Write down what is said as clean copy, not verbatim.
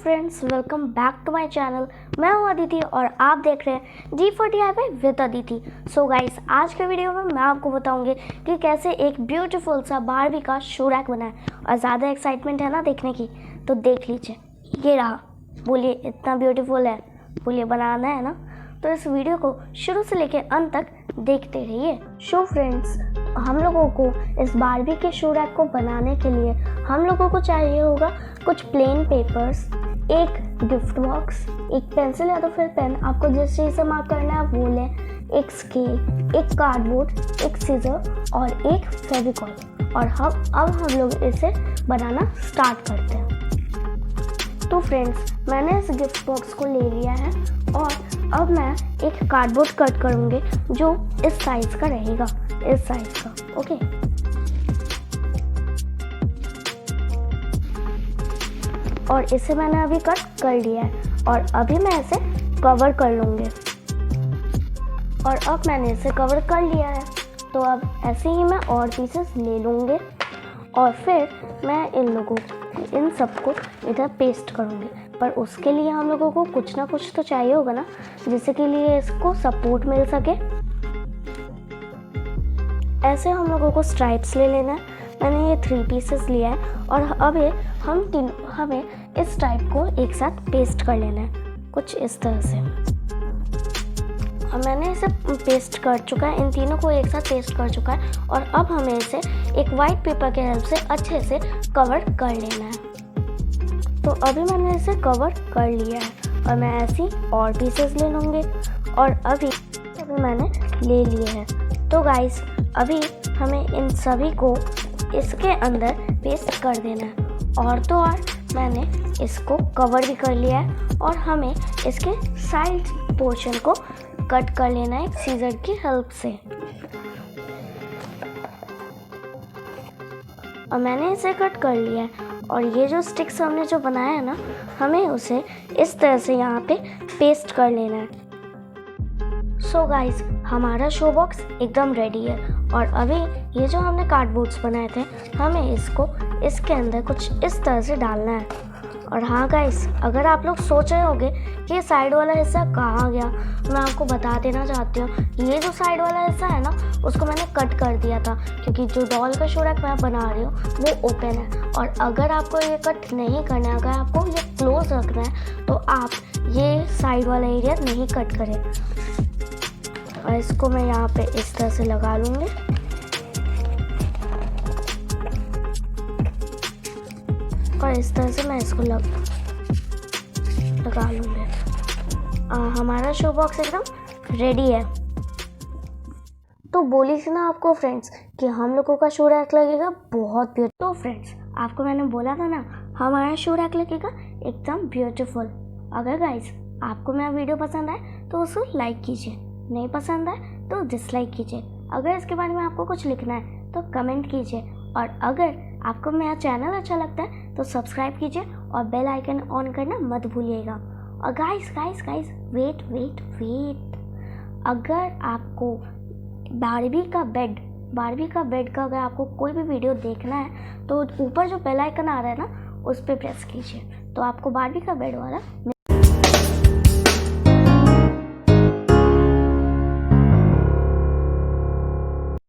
Friends, welcome back to my channel. मैं हूं अदिति और आप देख रहे हैं D.I.Y with Aditi. So guys, आज के वीडियो में मैं आपको बताऊंगी कि कैसे एक ब्यूटीफुल सा बारबी का शो रैक बना है। और ज़्यादा एक्साइटमेंट है ना देखने की, तो देख लीजिए। ये रहा, बोलिए इतना ब्यूटीफुल है, बोलिए बनाना है ना। तो इस वीडियो को शुरू से लेकर अंत तक देखते रहिए। सो फ्रेंड्स, हम लोगों को इस बारबी के शो रैक को बनाने के लिए हम लोगों को चाहिए होगा कुछ प्लेन पेपर्स, एक गिफ्ट बॉक्स, एक पेंसिल या तो फिर पेन, आपको जिस चीज़ से मार्क करना है वो लें, एक स्केल, एक कार्डबोर्ड, एक सीजर और एक फेविकॉल। और अब हम लोग इसे बनाना स्टार्ट करते हैं। तो फ्रेंड्स, मैंने इस गिफ्ट बॉक्स को ले लिया है और अब मैं एक कार्डबोर्ड कट करूँगी जो इस साइज़ का रहेगा, इस साइज़ का। ओके, और इसे मैंने अभी कट कर लिया है और अभी मैं इसे कवर कर लूँगी। और अब मैंने इसे कवर कर लिया है, तो अब ऐसे ही मैं और पीसेस ले लूँगी और फिर मैं इन सबको इधर पेस्ट करूँगी। पर उसके लिए हम लोगों को कुछ ना कुछ तो चाहिए होगा ना, जिससे के लिए इसको सपोर्ट मिल सके। ऐसे हम लोगों को स्ट्राइप्स ले लेना है। मैंने ये 3 पीसेस लिया है और अभी हमें इस स्ट्राइप को एक साथ पेस्ट कर लेना है, कुछ इस तरह से। अब मैंने इसे पेस्ट कर चुका है, इन तीनों को एक साथ पेस्ट कर चुका है। और अब हमें इसे एक वाइट पेपर के हेल्प से अच्छे से कवर कर लेना है। तो अभी मैंने इसे कवर कर लिया है और मैं ऐसी और पीसेस ले लूँगी और अभी मैंने ले लिए हैं। तो गाइस, अभी हमें इन सभी को इसके अंदर पेस्ट कर देना है। और तो और मैंने इसको कवर भी कर लिया है और हमें इसके साइड पोर्शन को कट कर लेना है एक सीजर की हेल्प से। और मैंने इसे कट कर लिया है और ये जो स्टिक्स हमने जो बनाया है ना, हमें उसे इस तरह से यहाँ पे पेस्ट कर लेना है। सो गाइस, हमारा शो बॉक्स एकदम रेडी है। और अभी ये जो हमने कार्डबोर्ड्स बनाए थे, हमें इसको इसके अंदर कुछ इस तरह से डालना है। और हाँ गाइस, अगर आप लोग सोच रहे होंगे कि ये साइड वाला हिस्सा कहाँ गया, मैं आपको बता देना चाहती हूँ, ये जो साइड वाला हिस्सा है ना, उसको मैंने कट कर दिया था, क्योंकि जो डॉल का शो रैक मैं बना रही हूँ वो ओपन है। और अगर आपको ये कट नहीं करना है, अगर आपको ये क्लोज रखना है, तो आप ये साइड वाला एरिया नहीं कट करें। और इसको मैं यहाँ पे इस तरह से लगा लूँगी। और इस तरह से मैं इसको लगा लूँगी। हमारा शो बॉक्स एकदम रेडी है। तो बोली थी ना आपको फ्रेंड्स कि हम लोगों का शो रैक लगेगा बहुत ब्यूटीफुल। तो फ्रेंड्स, आपको मैंने बोला था ना, हमारा शो रैक लगेगा एकदम ब्यूटीफुल। अगर गाइस आपको मेरा वीडियो पसंद आए तो उसको लाइक कीजिए, नहीं पसंद आए तो डिसलाइक कीजिए। अगर इसके बारे में आपको कुछ लिखना है तो कमेंट कीजिए। और अगर आपको मेरा चैनल अच्छा लगता है तो सब्सक्राइब कीजिए और बेल आइकन ऑन करना मत भूलिएगा। और गाइस वेट, अगर आपको बारबी का बेड का अगर आपको कोई भी वीडियो देखना है तो ऊपर जो बेल आइकन आ रहा है ना, उस पर प्रेस कीजिए, तो आपको बारबी का बेड वाला